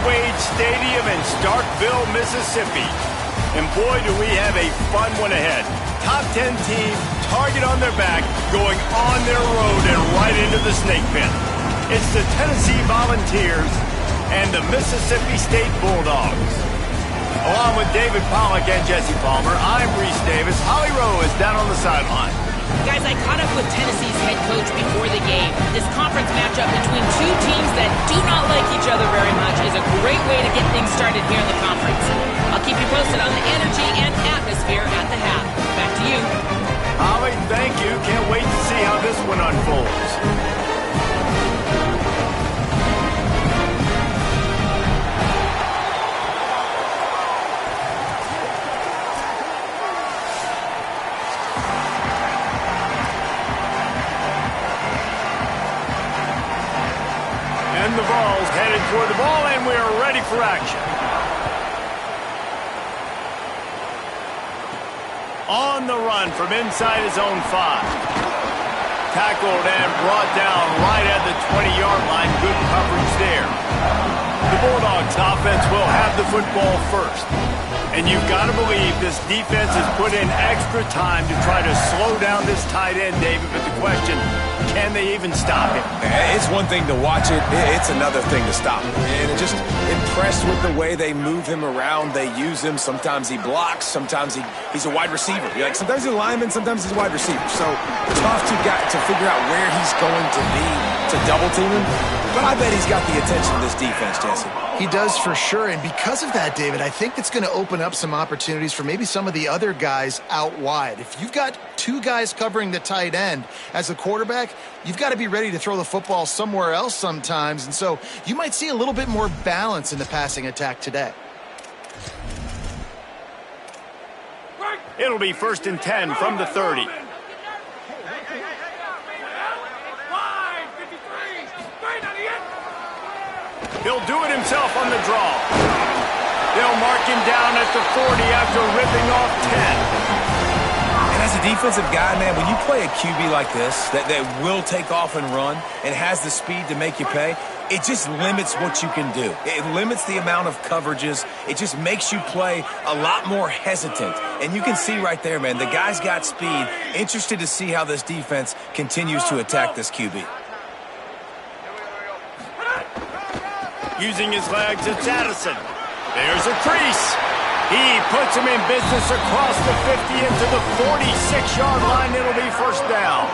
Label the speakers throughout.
Speaker 1: Wade Stadium in Starkville, Mississippi. And boy, do we have a fun one ahead. Top 10 team, target on their back, going on their road and right into the snake pit. It's the Tennessee Volunteers and the Mississippi State Bulldogs. Along with David Pollack and Jesse Palmer, I'm Reese Davis. Holly Rowe is down on the sideline.
Speaker 2: Guys, I caught up with Tennessee's head coach before the game. This conference matchup between two teams that do not like each other very much is a great way to get things started here in the conference. I'll keep you posted on the energy and atmosphere at the half. Back to you.
Speaker 1: Holly, thank you. Can't wait to see how this one unfolds. And the ball's headed toward the ball, and we are ready for action. On the run from inside his own 5. Tackled and brought down right at the 20-yard line. Good coverage there. The Bulldogs offense will have the football first. And you've got to believe this defense has put in extra time to try to slow down this tight end, David. But the question, can they even stop him?
Speaker 3: It's one thing to watch it. It's another thing to stop him. And just impressed with the way they move him around. They use him. Sometimes he blocks. Sometimes he's a wide receiver. Sometimes he's a lineman. Sometimes he's a wide receiver. So tough to figure out where he's going to be to double team him. But I bet he's got the attention of this defense, Jesse.
Speaker 4: He does for sure, and because of that, David, I think it's going to open up some opportunities for maybe some of the other guys out wide. If you've got two guys covering the tight end as a quarterback, you've got to be ready to throw the football somewhere else sometimes, and so you might see a little bit more balance in the passing attack today.
Speaker 1: It'll be 1st and 10 from the 30. He'll do it himself on the draw. They'll mark him down at the 40 after ripping off 10.
Speaker 3: And as a defensive guy, man, when you play a QB like this that will take off and run and has the speed to make you pay, it just limits what you can do. It limits the amount of coverages. It just makes you play a lot more hesitant. And you can see right there, man, the guy's got speed. Interested to see how this defense continues to attack this QB.
Speaker 1: Using his legs, it's Addison. There's a crease. He puts him in business across the 50 into the 46-yard line. It'll be 1st down.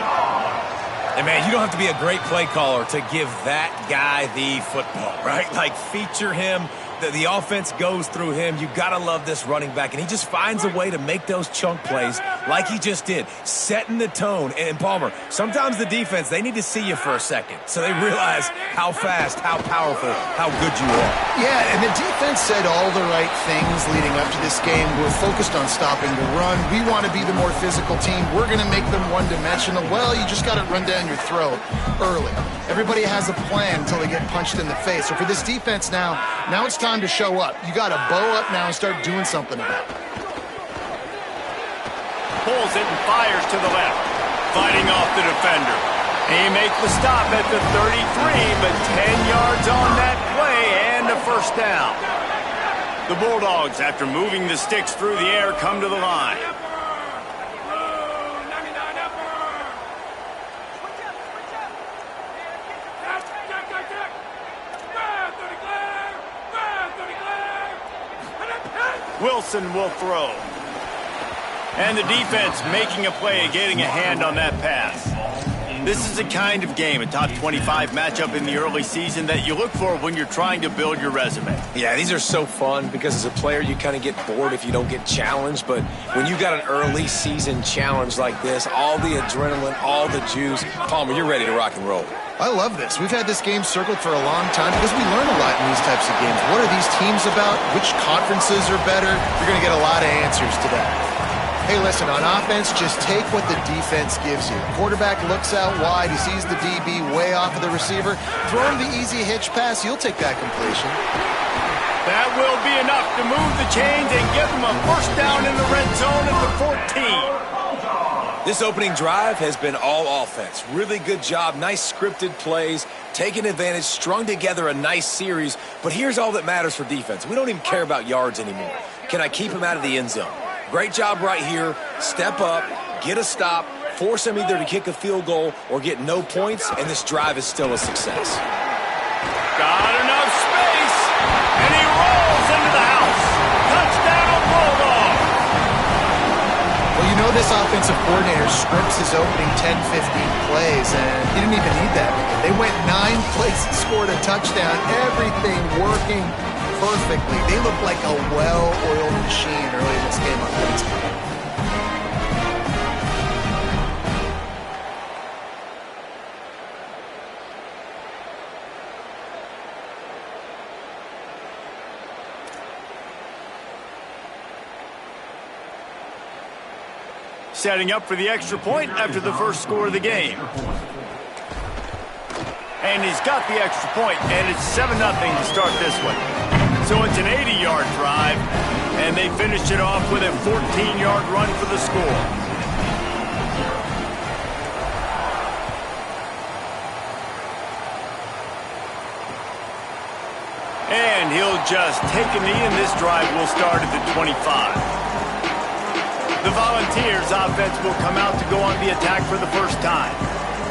Speaker 3: And, man, you don't have to be a great play caller to give that guy the football, right? Like, feature him. The offense goes through him. You've got to love this running back. And he just finds a way to make those chunk plays like he just did, setting the tone. And, Palmer, sometimes the defense, they need to see you for a second so they realize how fast, how powerful, how good you are.
Speaker 4: Yeah, and the defense said all the right things leading up to this game. We're focused on stopping the run. We want to be the more physical team. We're going to make them one-dimensional. Well, you just got to run down your throat early. Everybody has a plan until they get punched in the face. So for this defense now it's time to show up. You got to bow up now and start doing something about it.
Speaker 1: Pulls it and fires to the left, fighting off the defender. He makes the stop at the 33, but 10 yards on that play and a 1st down. The Bulldogs, after moving the sticks through the air, come to the line. Wilson will throw. And the defense making a play, getting a hand on that pass. This is the kind of game, a top 25 matchup in the early season that you look for when you're trying to build your resume.
Speaker 3: Yeah, these are so fun because as a player, you kind of get bored if you don't get challenged. But when you got an early season challenge like this, all the adrenaline, all the juice, Palmer, you're ready to rock and roll.
Speaker 4: I love this. We've had this game circled for a long time because we learn a lot in these types of games. What are these teams about? Which conferences are better? You're going to get a lot of answers today. Hey, listen, on offense, just take what the defense gives you. Quarterback looks out wide. He sees the DB way off of the receiver. Throw him the easy hitch pass. You'll take that completion.
Speaker 1: That will be enough to move the chains and give them a 1st down in the red zone at the 14.
Speaker 3: This opening drive has been all offense. Really good job, nice scripted plays, taking advantage, strung together a nice series. But here's all that matters for defense. We don't even care about yards anymore. Can I keep him out of the end zone? Great job right here. Step up, get a stop, force him either to kick a field goal or get no points, and this drive is still a success.
Speaker 1: Got enough space, and he rolls into the house. Touchdown, Bulldog.
Speaker 4: Well, you know this offensive coordinator scripts his opening 10, 15 plays, and he didn't even need that. They went 9 plays and scored a touchdown. Everything working perfectly. They look like a well-oiled machine early in this game on Wednesday.
Speaker 1: Setting up for the extra point after the first score of the game. And he's got the extra point, and it's 7-0 to start this one. So it's an 80-yard drive, and they finished it off with a 14-yard run for the score. And he'll just take a knee, and this drive will start at the 25. The Volunteers offense will come out to go on the attack for the first time.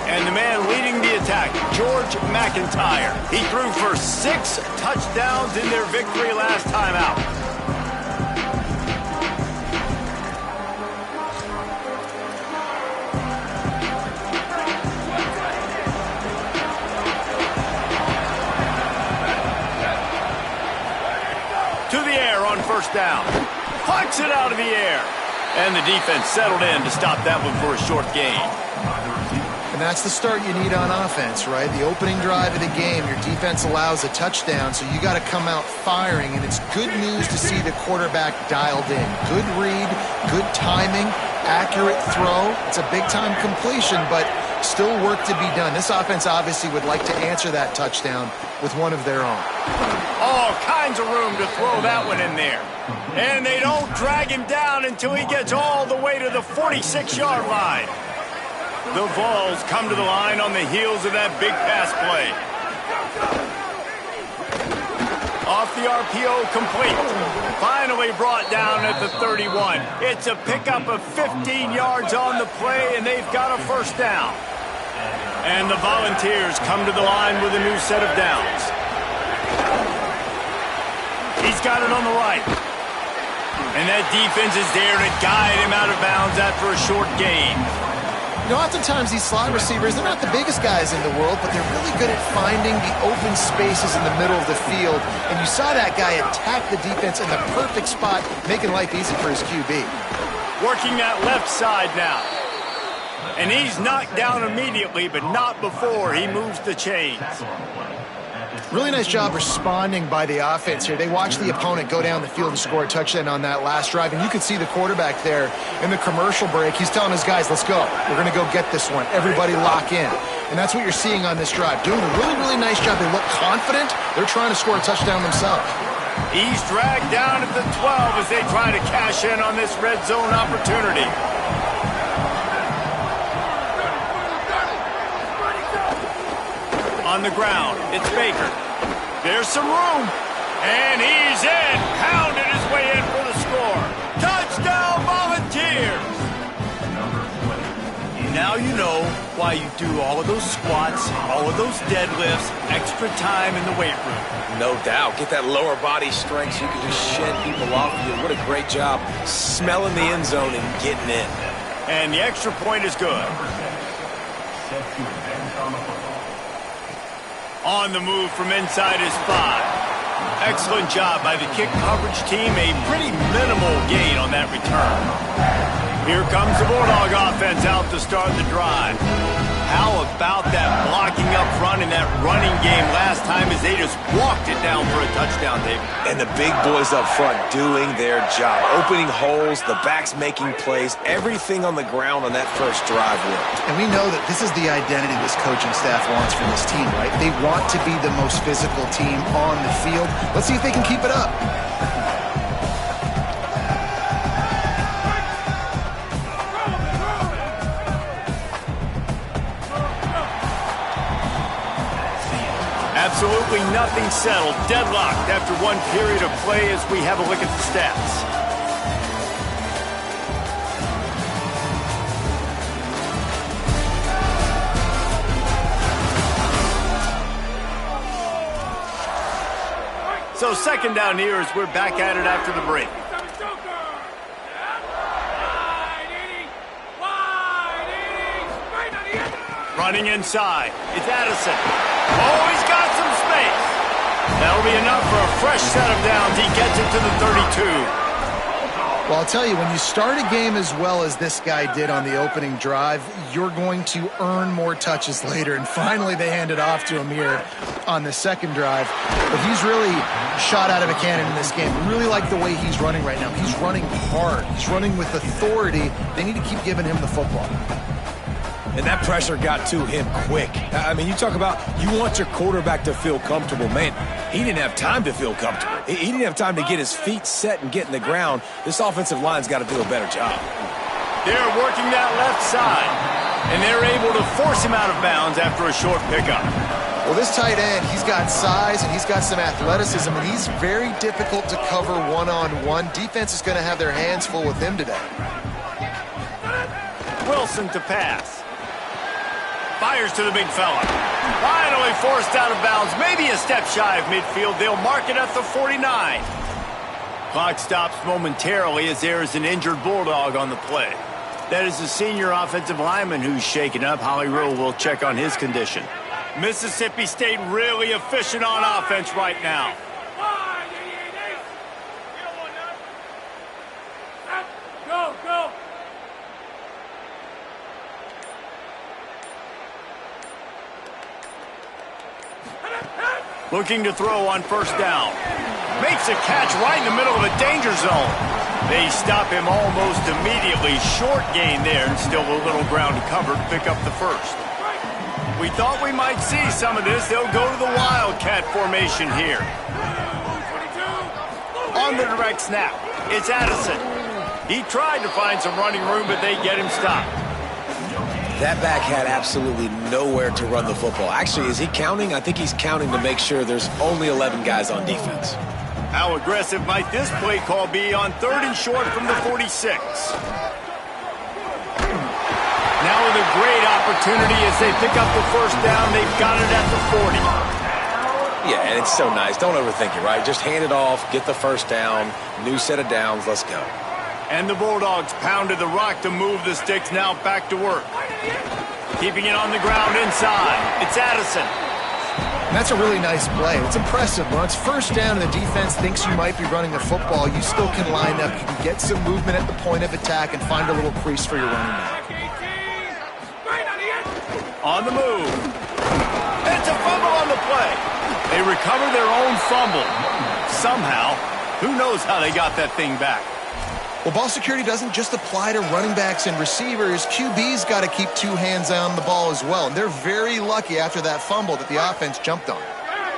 Speaker 1: And the man leading the attack, George McIntyre. He threw for 6 touchdowns in their victory last time out. To the air on first down. Plucks it out of the air. And the defense settled in to stop that one for a short gain.
Speaker 4: And that's the start you need on offense, right? The opening drive of the game, your defense allows a touchdown, so you got to come out firing, and it's good news to see the quarterback dialed in. Good read, good timing, accurate throw. It's a big-time completion, but still work to be done. This offense obviously would like to answer that touchdown with one of their own.
Speaker 1: All kinds of room to throw that one in there. And they don't drag him down until he gets all the way to the 46-yard line. The Vols come to the line on the heels of that big pass play. Off the RPO, complete. Finally brought down at the 31. It's a pickup of 15 yards on the play, and they've got a first down. And the Volunteers come to the line with a new set of downs. He's got it on the right. And that defense is there to guide him out of bounds after a short gain.
Speaker 4: You know, oftentimes these slot receivers, they're not the biggest guys in the world, but they're really good at finding the open spaces in the middle of the field. And you saw that guy attack the defense in the perfect spot, making life easy for his QB.
Speaker 1: Working that left side now. And he's knocked down immediately, but not before he moves the chains.
Speaker 4: Really nice job responding by the offense here. They watched the opponent go down the field and score a touchdown on that last drive, and you could see the quarterback there in the commercial break. He's telling his guys, let's go. We're going to go get this one. Everybody lock in. And that's what you're seeing on this drive. Doing a really, really nice job. They look confident. They're trying to score a touchdown themselves.
Speaker 1: He's dragged down at the 12 as they try to cash in on this red zone opportunity. On the ground, it's Baker. There's some room. And he's in. Pounded his way in for the score. Touchdown, Volunteers! Now you know why you do all of those squats, all of those deadlifts, extra time in the weight room.
Speaker 3: No doubt. Get that lower body strength so you can just shed people off you. What a great job smelling the end zone and getting in.
Speaker 1: And the extra point is good. On the move from inside his 5. Excellent job by the kick coverage team. A pretty minimal gain on that return. Here comes the Bulldog offense out to start the drive. How about that blocking up front in that running game last time as they just walked it down for a touchdown, David?
Speaker 3: And the big boys up front doing their job. Opening holes, the backs making plays, everything on the ground on that first drive worked.
Speaker 4: And we know that this is the identity this coaching staff wants for this team, right? They want to be the most physical team on the field. Let's see if they can keep it up.
Speaker 1: Absolutely nothing settled. Deadlocked after one period of play as we have a look at the stats. So second down here as we're back at it after the break. Running inside. It's Addison. Oh, he's got some space. That'll be enough for a fresh set of downs. He gets it to the 32.
Speaker 4: Well, I'll tell you, when you start a game as well as this guy did on the opening drive, you're going to earn more touches later. And finally, they hand it off to him here on the second drive. But he's really shot out of a cannon in this game. Really like the way he's running right now. He's running hard. He's running with authority. They need to keep giving him the football.
Speaker 3: And that pressure got to him quick. I mean, you talk about you want your quarterback to feel comfortable. Man, he didn't have time to feel comfortable. He didn't have time to get his feet set and get in the ground. This offensive line's got to do a better job.
Speaker 1: They're working that left side, and they're able to force him out of bounds after a short pickup.
Speaker 4: Well, this tight end, he's got size and he's got some athleticism, and he's very difficult to cover one-on-one. Defense is going to have their hands full with him today.
Speaker 1: Wilson to pass. Fires to the big fella. Finally forced out of bounds. Maybe a step shy of midfield. They'll mark it at the 49. Clock stops momentarily as there is an injured Bulldog on the play. That is the senior offensive lineman who's shaken up. Holly Rule will check on his condition. Mississippi State really efficient on offense right now.
Speaker 5: Go!
Speaker 1: Looking to throw on first down. Makes a catch right in the middle of a danger zone. They stop him almost immediately. Short gain there and still a little ground covered to pick up the first. We thought we might see some of this. They'll go to the Wildcat formation here. On the direct snap, it's Addison. He tried to find some running room, but they get him stopped.
Speaker 3: That back had absolutely nowhere to run the football. Actually, is he counting? I think he's counting to make sure there's only 11 guys on defense.
Speaker 1: How aggressive might this play call be on 3rd and short from the 46? Now with a great opportunity as they pick up the first down. They've got it at the 40.
Speaker 3: Yeah, and it's so nice. Don't overthink it, right? Just hand it off, get the first down, new set of downs, let's go.
Speaker 1: And the Bulldogs pounded the rock to move the sticks, now back to work. Keeping it on the ground inside. It's Addison.
Speaker 4: And that's a really nice play. It's impressive. When it's first down and the defense thinks you might be running the football, you still can line up. You can get some movement at the point of attack and find a little crease for your running back.
Speaker 1: On the move. It's a fumble on the play. They recover their own fumble. Somehow, who knows how they got that thing back.
Speaker 4: Well, ball security doesn't just apply to running backs and receivers. QB's got to keep two hands on the ball as well. And they're very lucky after that fumble that the offense jumped on.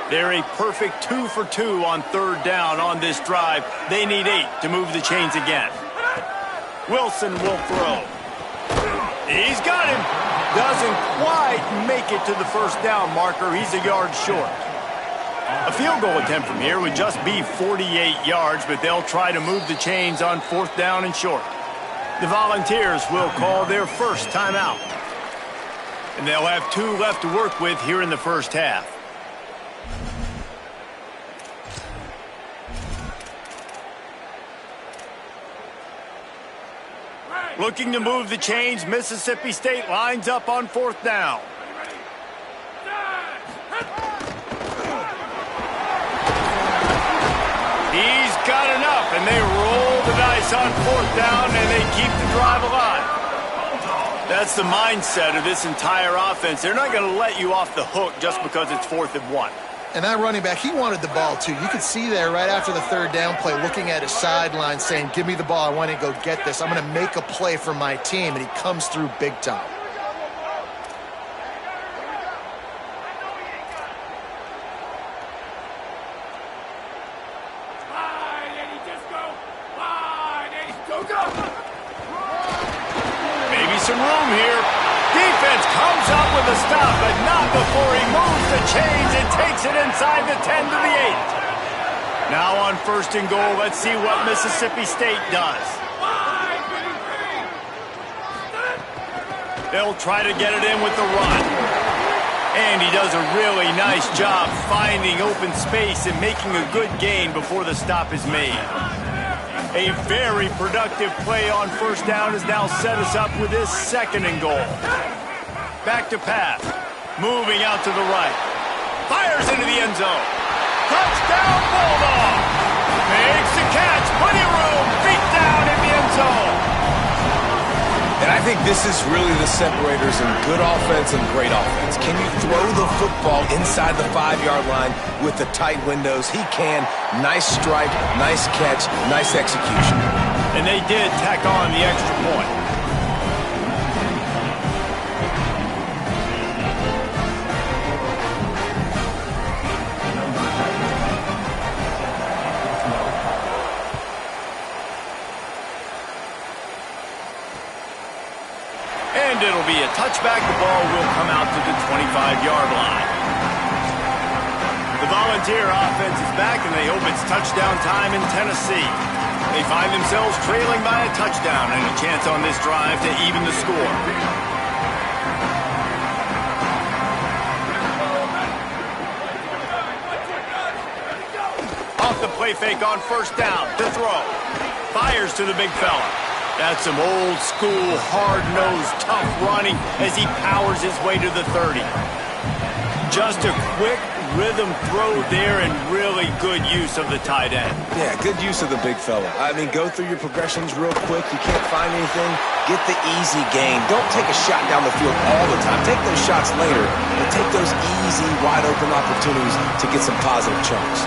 Speaker 1: They're a perfect 2 for 2 on 3rd down on this drive. They need 8 to move the chains again. Wilson will throw. He's got him. Doesn't quite make it to the first down marker. He's a yard short. A field goal attempt from here would just be 48 yards, but they'll try to move the chains on 4th down and short. The Volunteers will call their first timeout. And they'll have 2 left to work with here in the first half. Looking to move the chains, Mississippi State lines up on 4th down. He's got enough, and they roll the dice on 4th down, and they keep the drive alive. That's the mindset of this entire offense. They're not going to let you off the hook just because it's 4th and 1.
Speaker 4: And that running back, he wanted the ball too. You could see there right after the 3rd down play looking at his sideline saying, give me the ball, I want to go get this. I'm going to make a play for my team, and he comes through big time.
Speaker 1: Maybe some room here. Defense comes up with a stop, but not before he moves the chains and takes it inside the 10 to the 8. Now on 1st and goal, let's see what Mississippi State does. They'll try to get it in with the run. And he does a really nice job finding open space and making a good gain before the stop is made. A very productive play on 1st down has now set us up with this 2nd and goal. Back to pass. Moving out to the right. Fires into the end zone. Touchdown, Bulldog! Makes the catch. Plenty of room. Feet down in the end zone.
Speaker 3: And I think this is really the separators in good offense and great offense. Can you throw the football inside the 5-yard line with the tight windows? He can. Nice strike, nice catch, nice execution.
Speaker 1: And they did tack on the extra point. And it'll be a touchback. The ball will come out to the 25-yard line. The Volunteer offense is back, and they hope it's touchdown time in Tennessee. They find themselves trailing by a touchdown and a chance on this drive to even the score. Off the play fake on 1st down to throw. Fires to the big fella. That's some old-school, hard-nosed, tough running as he powers his way to the 30. Just a quick rhythm throw there and really good use of the tight end.
Speaker 3: Yeah, good use of the big fella. I mean, go through your progressions real quick. You can't find anything. Get the easy gain. Don't take a shot down the field all the time. Take those shots later, and take those easy, wide-open opportunities to get some positive chunks.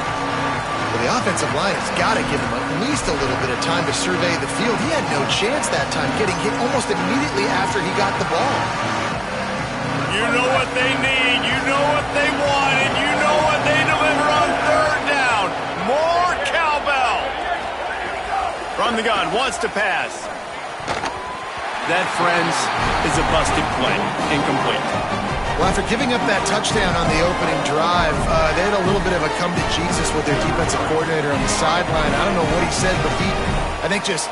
Speaker 4: Well, the offensive line has got to give him at least a little bit of time to survey the field. He had no chance that time, getting hit almost immediately after he got the ball.
Speaker 1: You know what they need, you know what they want, and you know what they deliver on 3rd down. More cowbell. From the gun, wants to pass. That, friends, is a busted play. Incomplete.
Speaker 4: Well, after giving up that touchdown on the opening drive, they had a little bit of a come to Jesus with their defensive coordinator on the sideline. I don't know what he said, but he, I think, just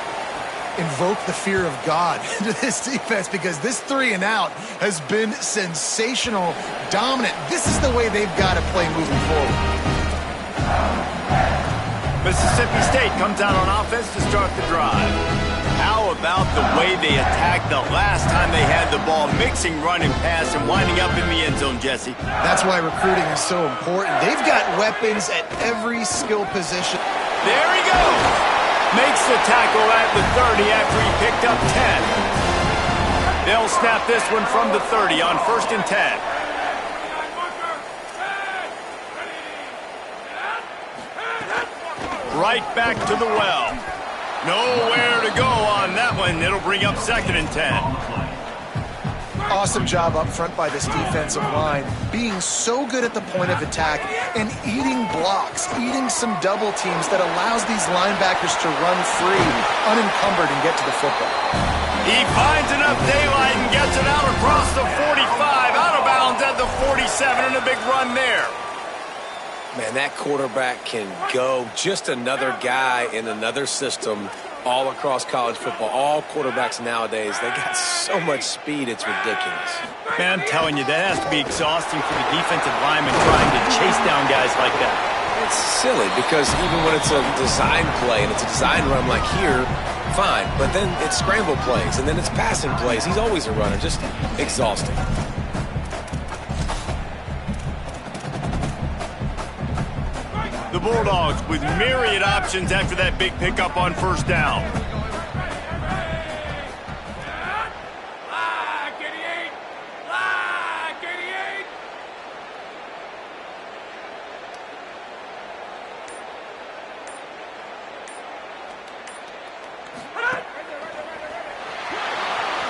Speaker 4: invoked the fear of God into this defense, because this 3-and-out has been sensational, dominant. This is the way they've got to play moving forward.
Speaker 1: Mississippi State comes out on offense to start the drive. How about the way they attacked the last time they had the ball, mixing run and pass and winding up in the end zone, Jesse?
Speaker 4: That's why recruiting is so important. They've got weapons at every skill position.
Speaker 1: There he goes. Makes the tackle at the 30 after he picked up 10. They'll snap this one from the 30 on 1st and 10. Right back to the well. Nowhere to go on that one. It'll bring up 2nd and 10.
Speaker 4: Awesome job up front by this defensive line, being so good at the point of attack and eating blocks, eating some double teams that allows these linebackers to run free, unencumbered, and get to the football.
Speaker 1: He finds enough daylight and gets it out across the 45, out of bounds at the 47, and a big run there.
Speaker 3: Man, that quarterback can go. Just another guy in another system all across college football. All quarterbacks nowadays, they got so much speed, it's ridiculous.
Speaker 1: Man, I'm telling you, that has to be exhausting for the defensive lineman trying to chase down guys like that.
Speaker 3: It's silly because even when it's a design play and it's a design run like here, fine. But then it's scramble plays and then it's passing plays. He's always a runner, just exhausting.
Speaker 1: The Bulldogs with myriad options after that big pickup on 1st down.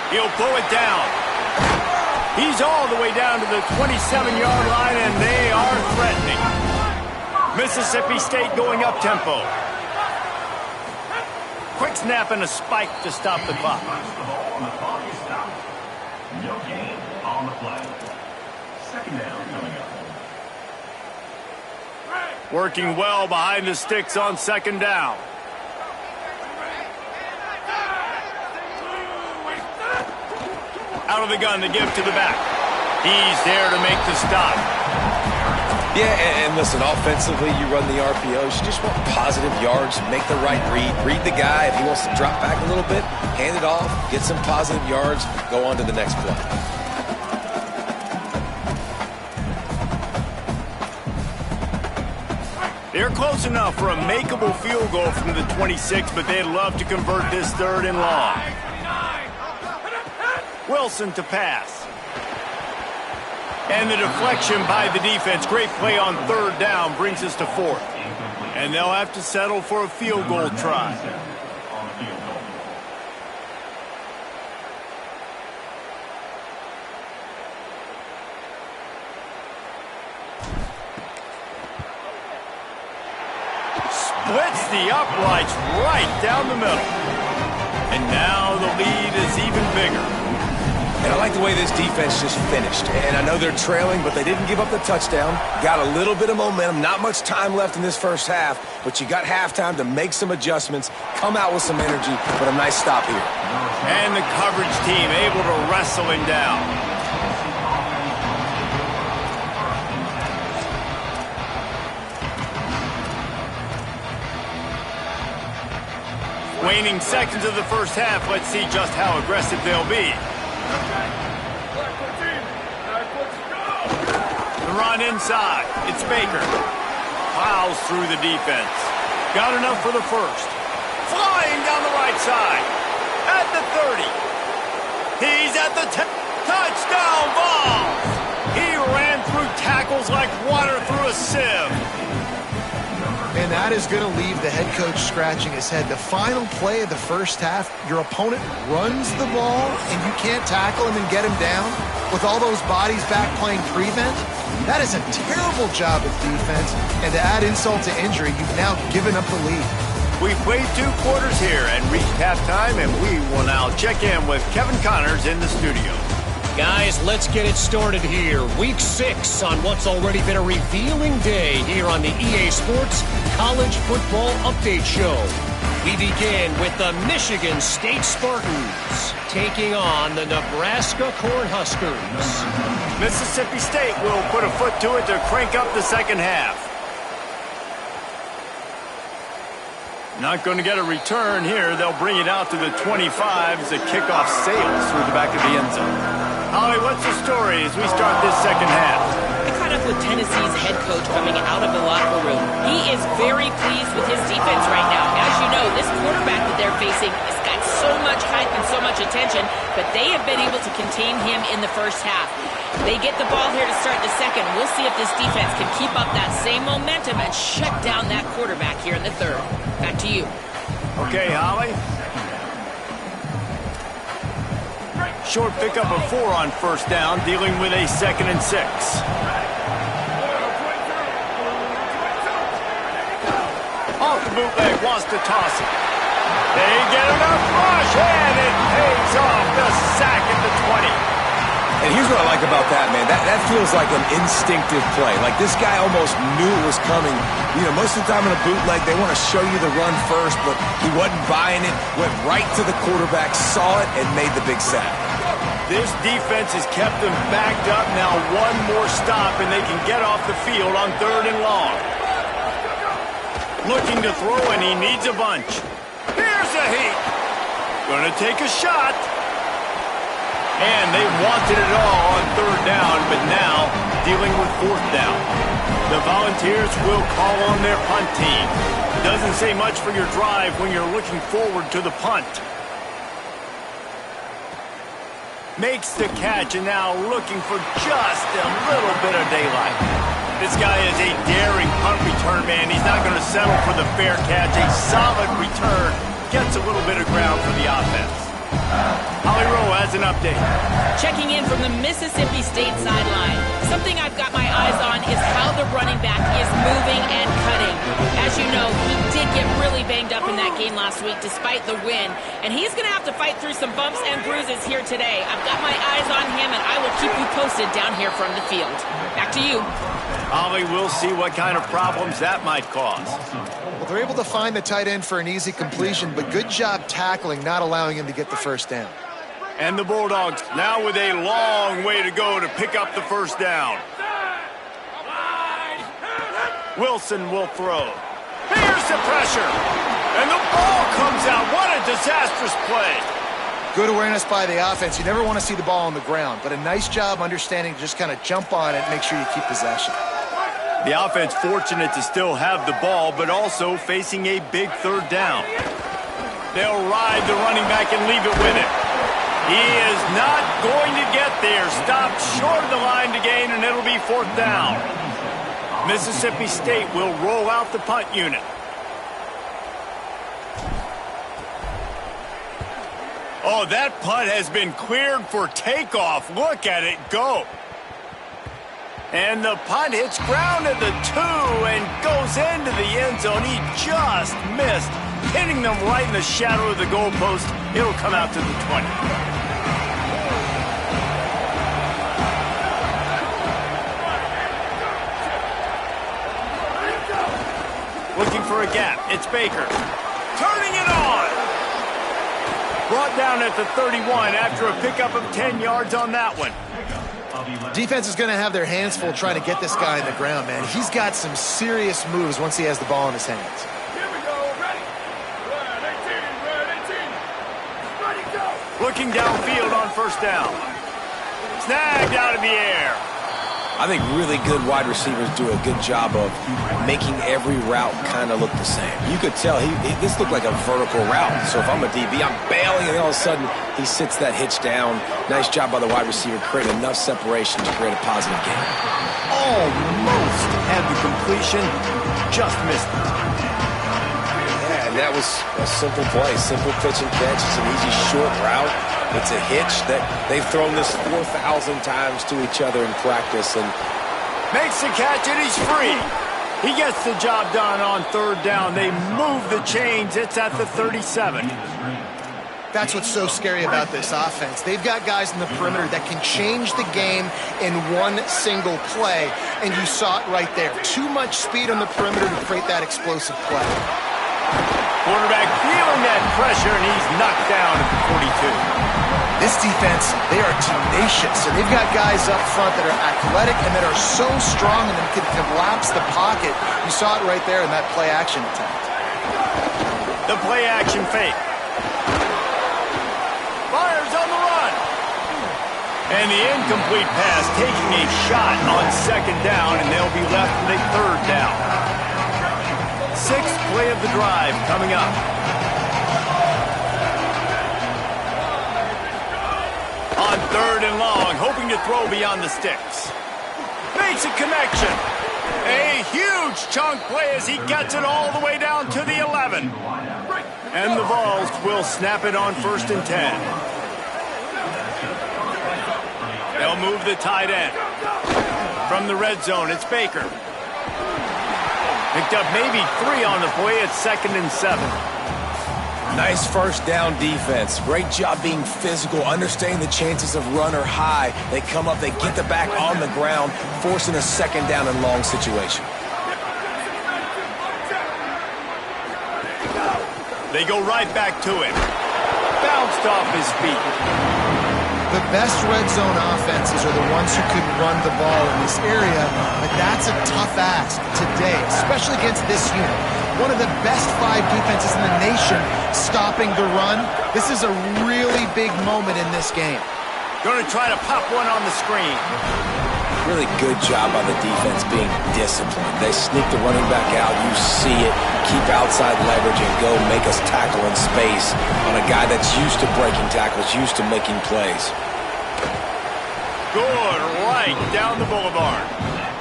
Speaker 1: He'll pull it down. He's all the way down to the 27-yard line, and they are threatening. Mississippi State going up tempo. Quick snap and a spike to stop the clock.
Speaker 6: No gain on the play. Second down coming up.
Speaker 1: Working well behind the sticks on second down. Out of the gun to give to the back. He's there to make the stop.
Speaker 3: Yeah, and listen, offensively, you run the RPOs. You just want positive yards, make the right read the guy. If he wants to drop back a little bit, hand it off, get some positive yards, go on to the next play.
Speaker 1: They're close enough for a makeable field goal from the 26, but they'd love to convert this third and long. Wilson to pass. And the deflection by the defense. Great play on third down brings us to fourth. And they'll have to settle for a field goal try. Splits the uprights right down the middle. And now the lead is even bigger.
Speaker 3: And I like the way this defense just finished. And I know they're trailing, but they didn't give up the touchdown. Got a little bit of momentum. Not much time left in this first half, but you got halftime to make some adjustments, come out with some energy, but a nice stop here.
Speaker 1: And the coverage team able to wrestle him down. Waning seconds of the first half. Let's see just how aggressive they'll be. The run inside. It's Baker. Plows through the defense. Got enough for the first. Flying down the right side. At the 30. He's at the 10. Touchdown ball. He ran through tackles like water through a sieve.
Speaker 4: And that is going to leave the head coach scratching his head. The final play of the first half, your opponent runs the ball and you can't tackle him and get him down with all those bodies back playing prevent. That is a terrible job of defense. And to add insult to injury, you've now given up the lead.
Speaker 1: We've played 2 quarters here and reached halftime, and we will now check in with Kevin Connors in the studio.
Speaker 7: Guys, let's get it started here. Week 6 on what's already been a revealing day here on the EA Sports College Football Update Show. We begin with the Michigan State Spartans taking on the Nebraska Cornhuskers.
Speaker 1: Mississippi State will put a foot to it to crank up the second half. Not going to get a return here. They'll bring it out to the 25 as the kickoff sails through the back of the end zone. Holly, what's the story as we start this second half?
Speaker 2: I caught up with Tennessee's head coach coming out of the locker room. He is very pleased with his defense right now. As you know, this quarterback that they're facing has got so much hype and so much attention, but they have been able to contain him in the first half. They get the ball here to start the second. We'll see if this defense can keep up that same momentum and shut down that quarterback here in the third. Back to you.
Speaker 1: Okay, Holly. Short pickup of 4 on first down, dealing with a 2nd and 6. Off the bootleg, wants to toss it. They get enough rush, and it pays off. The sack at the 20.
Speaker 3: And here's what I like about that, man. That feels like an instinctive play. Like this guy almost knew it was coming. You know, most of the time in a bootleg, they want to show you the run first, but he wasn't buying it, went right to the quarterback, saw it, and made the big sack.
Speaker 1: This defense has kept them backed up. Now one more stop, and they can get off the field on 3rd and long. Looking to throw, and he needs a bunch. Here's a heat. Gonna take a shot. And they wanted it all on 3rd down, but now dealing with 4th down. The Volunteers will call on their punt team. Doesn't say much for your drive when you're looking forward to the punt. Makes the catch, and now looking for just a little bit of daylight. This guy is a daring punt return man. He's not going to settle for the fair catch. A solid return. Gets a little bit of ground for the offense. Holly Rowe has an update.
Speaker 2: Checking in from the Mississippi State sideline. Something I've got my eyes on is how the running back is moving and cutting. As you know, he did get really banged up in that game last week despite the win, and he's going to have to fight through some bumps and bruises here today. I've got my eyes on him, and I will keep you posted down here from the field. Back to you.
Speaker 1: Holly, we'll see what kind of problems that might cause.
Speaker 4: Well, they're able to find the tight end for an easy completion, but good job tackling, not allowing him to get the first down.
Speaker 1: And the Bulldogs now with a long way to go to pick up the first down. Wilson will throw. Here's the pressure. And the ball comes out. What a disastrous play.
Speaker 4: Good awareness by the offense. You never want to see the ball on the ground, but a nice job understanding to just kind of jump on it and make sure you keep possession.
Speaker 1: The offense fortunate to still have the ball, but also facing a big third down. They'll ride the running back and leave it with him. He is not going to get there. Stopped short of the line to gain, and it'll be fourth down. Mississippi State will roll out the punt unit. Oh, that punt has been cleared for takeoff. Look at it go. And the punt hits ground at the 2 and goes into the end zone. He just missed, hitting them right in the shadow of the goalpost. It'll come out to the 20. Looking for a gap. It's Baker. Turning it on. Brought down at the 31 after a pickup of 10 yards on that one.
Speaker 4: Defense is going to have their hands full trying to get this guy on the ground, man. He's got some serious moves once he has the ball in his hands.
Speaker 5: Here we go. Ready. Red 18. Ready, go.
Speaker 1: Looking downfield on first down. Snagged out of the air.
Speaker 3: I think really good wide receivers do a good job of making every route kind of look the same. You could tell this looked like a vertical route. So if I'm a DB, I'm bailing, and all of a sudden he sits that hitch down. Nice job by the wide receiver, creating enough separation to create a positive gain.
Speaker 1: Almost had the completion, just missed it.
Speaker 3: Yeah, and that was a simple play, simple pitch and catch. It's an easy short route. It's a hitch that they've thrown this 4,000 times to each other in practice. And
Speaker 1: makes the catch, and he's free. He gets the job done on third down. They move the chains. It's at the 37.
Speaker 4: That's what's so scary about this offense. They've got guys in the perimeter that can change the game in one single play, and you saw it right there. Too much speed on the perimeter to create that explosive play.
Speaker 1: Quarterback feeling that pressure, and he's knocked down at the 42.
Speaker 4: This defense, they are tenacious, and they've got guys up front that are athletic and that are so strong and can collapse the pocket. You saw it right there in that play-action attempt.
Speaker 1: The play-action fake. Fires on the run. And the incomplete pass taking a shot on second down, and they'll be left with a third down. Sixth play of the drive coming up. On third and long, hoping to throw beyond the sticks. Makes a connection. A huge chunk play as he gets it all the way down to the 11. And the Vols will snap it on first and 10. They'll move the tight end. From the red zone, it's Baker. Picked up maybe 3 on the play at 2nd and 7.
Speaker 3: nice first down defense. Great job being physical, understanding the chances of run or high. They come up, they get the back on the ground, forcing a second down and long situation.
Speaker 1: They go right back to him. Bounced off his feet.
Speaker 4: The best red zone offenses are the ones who can run the ball in this area, but that's a tough ask today, especially against this unit. One of the best 5 defenses in the nation stopping the run. This is a really big moment in this game.
Speaker 1: Going to try to pop one on the screen.
Speaker 3: Really good job by the defense being disciplined. They sneak the running back out. You see it. Keep outside leverage and go make us tackle in space on a guy that's used to breaking tackles, used to making plays.
Speaker 1: Good right down the boulevard.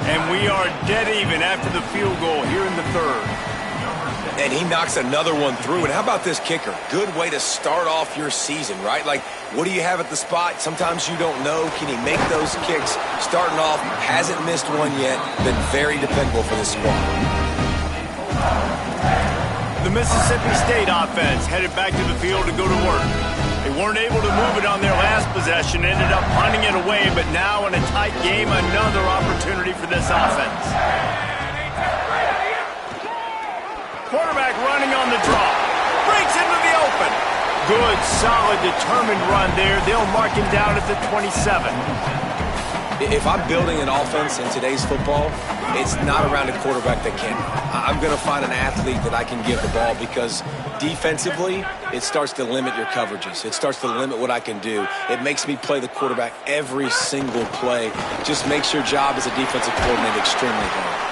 Speaker 1: And we are dead even after the field goal here in the third.
Speaker 3: And he knocks another one through. And how about this kicker? Good way to start off your season, right? Like, what do you have at the spot? Sometimes you don't know. Can he make those kicks? Starting off, hasn't missed one yet. Been very dependable for this squad.
Speaker 1: The Mississippi State offense headed back to the field to go to work. They weren't able to move it on their last possession, ended up punting it away, but now in a tight game, another opportunity for this offense. Quarterback running on the draw. Breaks into the open. Good, solid, determined run there. They'll mark him down at the 27.
Speaker 3: If I'm building an offense in today's football, it's not around a quarterback that can. I'm going to find an athlete that I can give the ball because defensively, it starts to limit your coverages. It starts to limit what I can do. It makes me play the quarterback every single play. Just makes your job as a defensive coordinator extremely hard.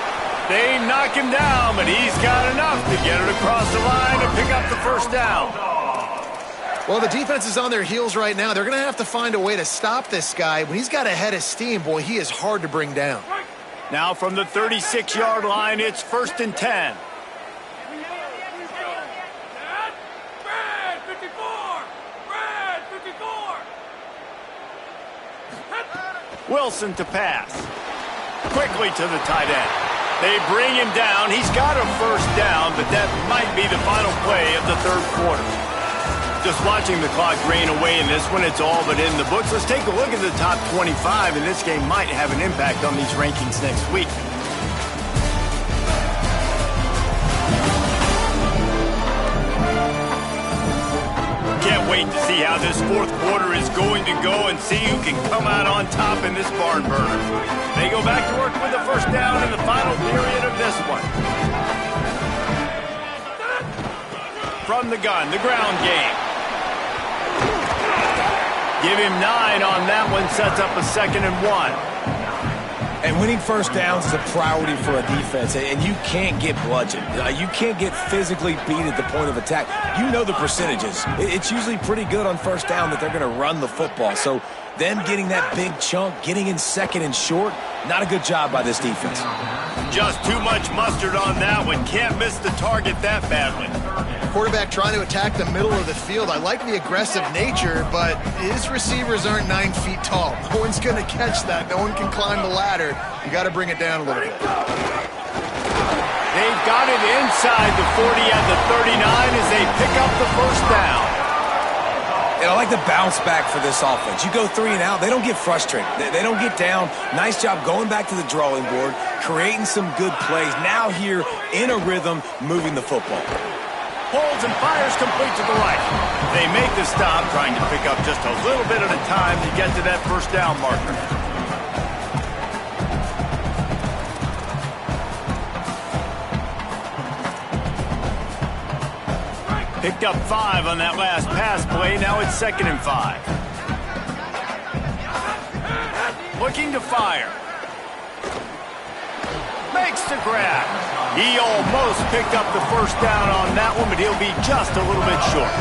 Speaker 1: They knock him down, but he's got enough to get it across the line and pick up the first down.
Speaker 4: Well, the defense is on their heels right now. They're going to have to find a way to stop this guy. When he's got a head of steam, boy, he is hard to bring down.
Speaker 1: Now from the 36-yard line, it's 1st and 10. Wilson to pass. Quickly to the tight end. They bring him down. He's got a first down, but that might be the final play of the third quarter. Just watching the clock drain away in this one, it's all but in the books. Let's take a look at the top 25, and this game might have an impact on these rankings next week. Can't wait to see how this fourth quarter is going to go and see who can come out on top in this barn burner. They go back to work with the first down in the final period of this one. From the gun, the ground game. Give him 9 on that one, sets up a 2nd and 1.
Speaker 3: And winning first downs is a priority for a defense, and you can't get bludgeoned. You can't get physically beat at the point of attack. You know the percentages. It's usually pretty good on first down that they're going to run the football. So them getting that big chunk, getting in 2nd and short, not a good job by this defense.
Speaker 1: Just too much mustard on that one. Can't miss the target that badly.
Speaker 4: Quarterback trying to attack the middle of the field. I like the aggressive nature, but his receivers aren't 9 feet tall. No one's going to catch that. No one can climb the ladder. You got to bring it down a little bit.
Speaker 1: They've got it inside the 40 at the 39 as they pick up the first down.
Speaker 3: And I like the bounce back for this offense. You go 3 and out, they don't get frustrated. They don't get down. Nice job going back to the drawing board, creating some good plays. Now here in a rhythm, moving the football.
Speaker 1: Holds and fires complete to the right. They make the stop, trying to pick up just a little bit at a time to get to that first down marker. Picked up 5 on that last pass play. Now it's 2nd and 5. Looking to fire. Makes the grab. He almost picked up the first down on that one, but he'll be just a little bit short.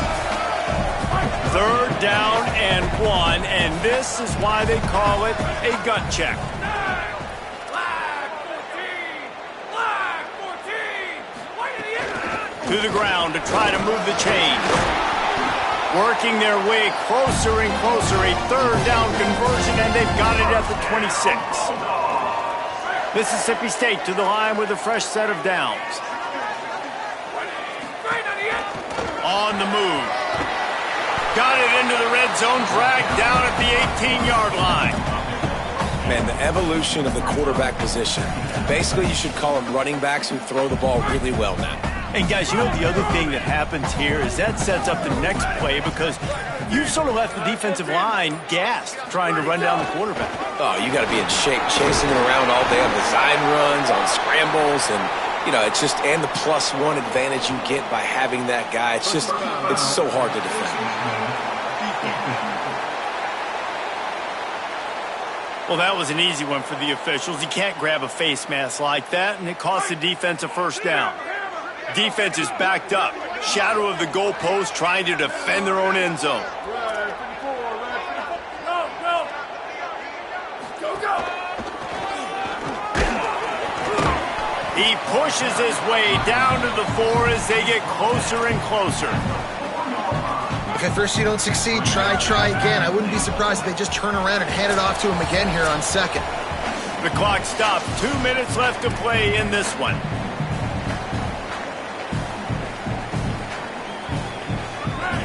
Speaker 1: 3rd down and 1, and this is why they call it a gut check. To the ground to try to move the chains. Working their way closer and closer. A 3rd down conversion, and they've got it at the 26. Mississippi State to the line with a fresh set of downs. On the move. Got it into the red zone, dragged down at the 18-yard line.
Speaker 3: Man, the evolution of the quarterback position. Basically, you should call them running backs who throw the ball really well now.
Speaker 1: And guys, you know the other thing that happens here is that sets up the next play because you've sort of left the defensive line gassed trying to run down the quarterback.
Speaker 3: Oh, you got to be in shape chasing him around all day on design runs, on scrambles, and, you know, it's just, and the +1 advantage you get by having that guy. It's just, it's so hard to defend.
Speaker 1: Well, that was an easy one for the officials. You can't grab a face mask like that, and it costs the defense a first down. Defense is backed up. Shadow of the goalpost trying to defend their own end zone. He pushes his way down to the 4 as they get closer and closer.
Speaker 4: If at first you don't succeed, try again. I wouldn't be surprised if they just turn around and hand it off to him again here on second.
Speaker 1: The clock stopped. 2 minutes left to play in this one.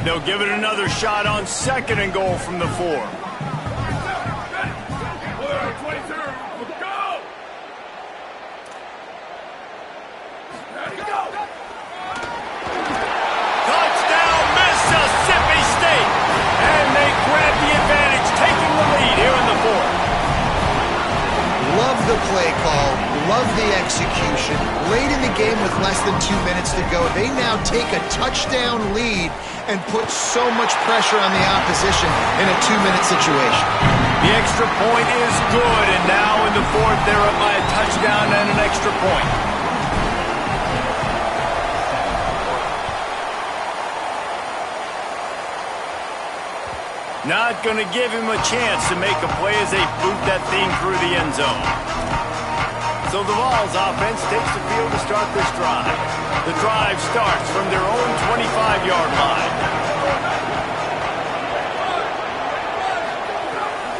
Speaker 1: They'll give it another shot on second and goal from the 4.
Speaker 5: 22, go!
Speaker 1: Touchdown, Mississippi State! And they grab the advantage, taking the lead here in the 4th.
Speaker 4: Love the play call, love the execution. Late in the game with less than 2 minutes to go, they now take a touchdown lead and put so much pressure on the opposition in a 2-minute situation.
Speaker 1: The extra point is good, and now in the 4th, they're up by a touchdown and an extra point. Not going to give him a chance to make a play as they boot that thing through the end zone. So the Vols offense takes the field to start this drive. The drive starts from their own 25-yard line.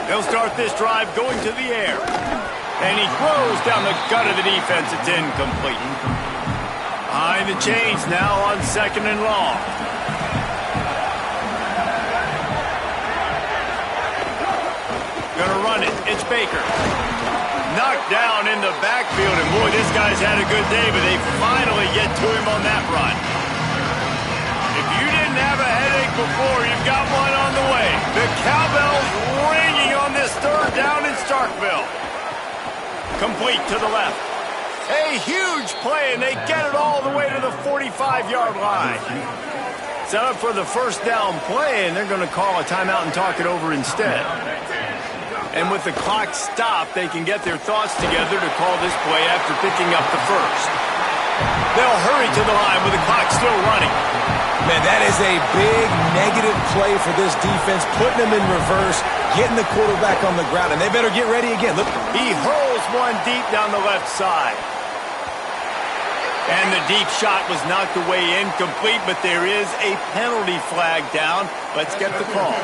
Speaker 1: They'll start this drive going to the air. And he throws down the gut of the defense. It's incomplete. Behind the chains now on second and long. Gonna run it. It's Baker. Knocked down in the backfield, and boy, this guy's had a good day, but they finally get to him on that run. If you didn't have a headache before, you've got one on the way. The cowbell's ringing on this 3rd down in Starkville. Complete to the left. A huge play, and they get it all the way to the 45-yard line. Set up for the first down play, and they're going to call a timeout and talk it over instead. And with the clock stopped, they can get their thoughts together to call this play after picking up the first. They'll hurry to the line with the clock still running.
Speaker 3: Man, that is a big negative play for this defense, putting them in reverse, getting the quarterback on the ground, and they better get ready again. Look,
Speaker 1: he hurls one deep down the left side. And the deep shot was knocked away incomplete, but there is a penalty flag down. Let's get the call.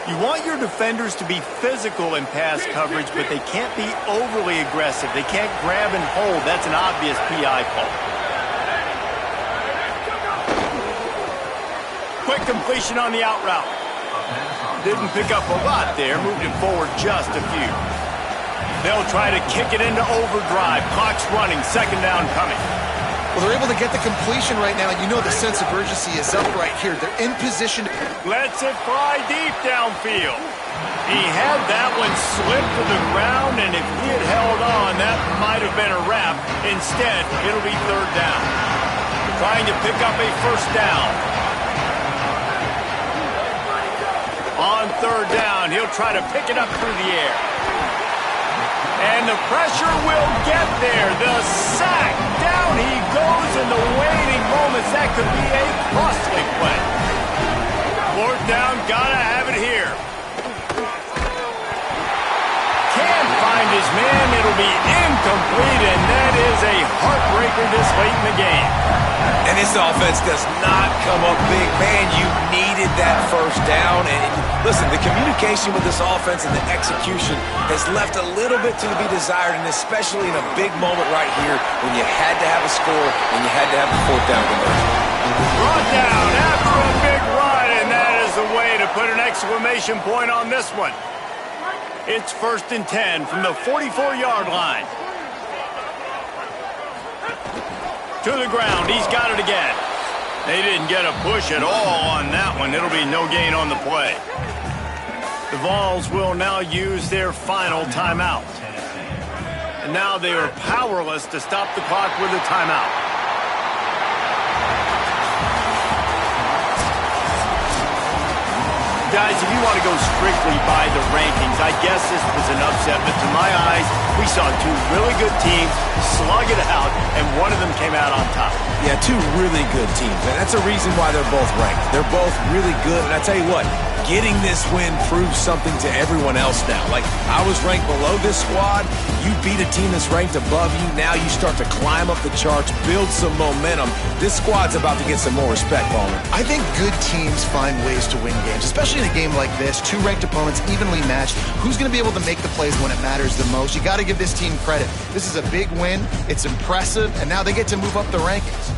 Speaker 1: You want your defenders to be physical in pass coverage, but they can't be overly aggressive. They can't grab and hold. That's an obvious PI call. Quick completion on the out route. Didn't pick up a lot there. Moved it forward just a few. They'll try to kick it into overdrive. Clock's running. Second down coming.
Speaker 4: Well, they're able to get the completion right now, and you know the sense of urgency is up right here. They're in position.
Speaker 1: Lets it fly deep downfield. He had that one slip to the ground, and if he had held on, that might have been a wrap. Instead, it'll be 3rd down. Trying to pick up a first down. On 3rd down, he'll try to pick it up through the air. And the pressure will get there. The sack. Down he goes in the waiting moments. That could be a costly play. 4th down, gotta have it here. Can't find his man. It'll be incomplete, and that is a heartbreaker this late in the game.
Speaker 3: and this offense does not come up big. Man, you needed that first down. And listen, the communication with this offense and the execution has left a little bit to be desired, and especially in a big moment right here when you had to have a score and you had to have the 4th down conversion.
Speaker 1: Brought down after a big run, and that is the way to put an exclamation point on this one. It's 1st and 10 from the 44-yard line. To the ground. He's got it again. They didn't get a push at all on that one. It'll be no gain on the play. The Vols will now use their final timeout. And now they are powerless to stop the clock with a timeout. Guys, if you want to go strictly by the rankings, I guess this was an upset, but to my eyes, we saw two really good teams slug it out, and one of them came out on top.
Speaker 3: Yeah, two really good teams, and that's a reason why they're both ranked. They're both really good, and I tell you what, getting this win proves something to everyone else now. Like, I was ranked below this squad. You beat a team that's ranked above you. Now you start to climb up the charts, build some momentum. This squad's about to get some more respect, Palmer.
Speaker 4: I think good teams find ways to win games, especially in a game like this. Two ranked opponents evenly matched. Who's going to be able to make the plays when it matters the most? You got to give this team credit. This is a big win. It's impressive, and now they get to move up the rankings.